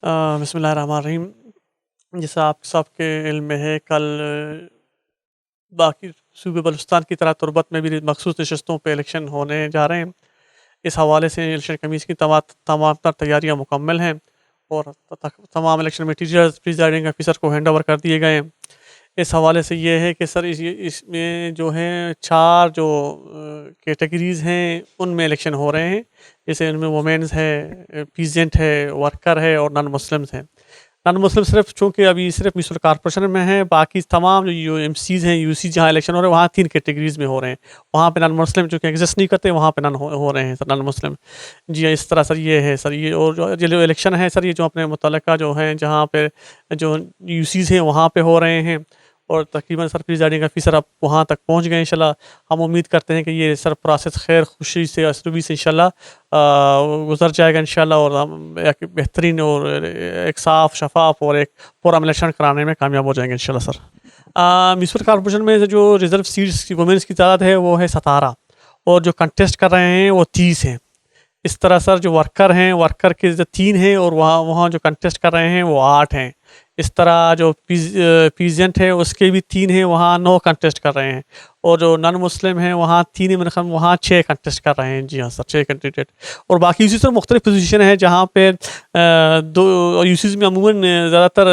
بسم اللہ الرحمن الرحیم۔ جیسا آپ سب کے علم میں ہے، کل باقی صوبے بلوچستان کی طرح تربت میں بھی مخصوص نشستوں پہ الیکشن ہونے جا رہے ہیں۔ اس حوالے سے الیکشن کمیشن کی تمام تر تیاریاں مکمل ہیں اور تمام الیکشن میٹیریلز پریزائڈنگ آفیسر کو ہینڈ اوور کر دیے گئے ہیں۔ اس حوالے سے یہ ہے کہ سر اس میں جو ہیں 4 جو کیٹیگریز ہیں ان میں الیکشن ہو رہے ہیں، جیسے ان میں وومینز ہے، پیزنٹ ہے، ورکر ہے اور نان مسلمز ہیں۔ نان مسلم صرف چونکہ ابھی صرف میونسپل کارپوریشن میں ہیں، باقی تمام جو ایم سیز ہیں، یو سی جہاں الیکشن ہو رہے ہیں وہاں 3 کیٹیگریز میں ہو رہے ہیں۔ وہاں پہ نان مسلم چونکہ ایگزسٹ نہیں کرتے، وہاں پہ نان ہو رہے ہیں سر، نان مسلم۔ جی اس طرح سر یہ ہے سر، یہ اور جو الیکشن ہے سر، یہ جو اپنے متعلقہ جو ہیں جہاں پہ جو یو سیز ہیں وہاں پہ ہو رہے ہیں، اور تقریباً سر پریزائڈنگ آفیسر اب وہاں تک پہنچ گئے انشاءاللہ۔ ہم امید کرتے ہیں کہ یہ سر پروسیس خیر خوشی سے اسلوبی سے انشاءاللہ گزر جائے گا انشاءاللہ، اور ہم ایک بہترین اور ایک صاف شفاف اور ایک پورا الیکشن کرانے میں کامیاب ہو جائیں گے انشاءاللہ سر۔ میونسپل کارپوریشن میں جو ریزرو سیٹس کی وومنس کی تعداد ہے وہ ہے 17، اور جو کنٹیسٹ کر رہے ہیں وہ 30 ہیں۔ اس طرح سر جو ورکر ہیں، ورکر کے 3 ہیں، اور وہاں جو کنٹیسٹ کر رہے ہیں وہ 8 ہیں۔ اس طرح جو پیزنٹ ہے اس کے بھی 3 ہیں، وہاں 9 کنٹیسٹ کر رہے ہیں، اور جو نان مسلم ہیں وہاں 3 ہیں، وہاں 6 کنٹیسٹ کر رہے ہیں۔ جی ہاں سر، 6 کینڈیڈیٹ، اور باقی اسی طرح مختلف پوزیشن ہے جہاں پہ دو یوسیز میں عموماً زیادہ تر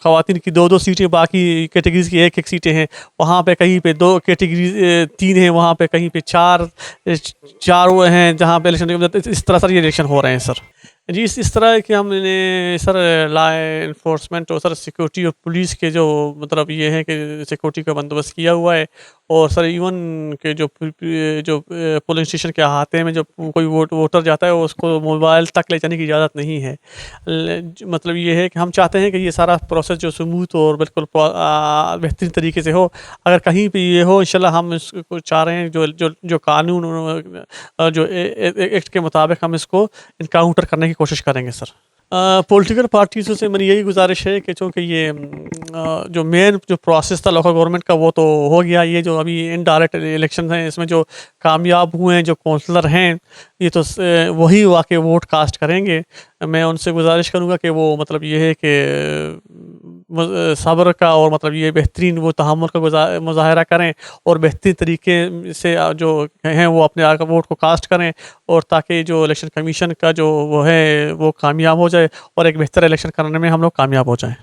خواتین کی 2 سیٹیں، باقی کیٹیگریز کی 1 سیٹیں ہیں۔ وہاں پہ کہیں پہ 2 کیٹیگریز 3 ہیں، وہاں پہ کہیں پہ 4 وہ ہیں جہاں پہ الیکشن، اس طرح سر یہ الیکشن ہو رہے ہیں سر۔ جی اس طرح کہ ہم نے سر لا انفورسمنٹ اور سر سیکورٹی اور پولیس کے جو مطلب یہ ہے کہ سیکورٹی کا بندوبست کیا ہوا ہے، اور سر ایون کہ جو پولنگ اسٹیشن کے احاطے میں جو کوئی ووٹر جاتا ہے اس کو موبائل تک لے جانے کی اجازت نہیں ہے۔ مطلب یہ ہے کہ ہم چاہتے ہیں کہ یہ سارا پروسیس جو سموتھ اور بالکل بہترین طریقے سے ہو۔ اگر کہیں پہ یہ ہو انشاءاللہ ہم اس کو چاہ رہے ہیں جو قانون جو ایکٹ کے مطابق ہم اس کو انکاؤنٹر کرنے کی کوشش کریں گے سر۔ پولیٹیکل پارٹیزوں سے میری یہی گزارش ہے کہ چونکہ یہ جو مین جو پروسیس تھا لوکل گورنمنٹ کا وہ تو ہو گیا، یہ جو ابھی انڈائریکٹ الیکشن ہیں اس میں جو کامیاب ہوئے ہیں جو کونسلر ہیں یہ تو وہی واقع ووٹ کاسٹ کریں گے۔ میں ان سے گزارش کروں گا کہ وہ مطلب یہ ہے کہ صبر کا اور مطلب یہ بہترین وہ تحمل کا مظاہرہ کریں، اور بہترین طریقے سے جو ہیں وہ اپنے ووٹ کو کاسٹ کریں، اور تاکہ جو الیکشن کمیشن کا جو وہ ہے وہ کامیاب ہو جائے، اور ایک بہتر الیکشن کرنے میں ہم لوگ کامیاب ہو جائیں۔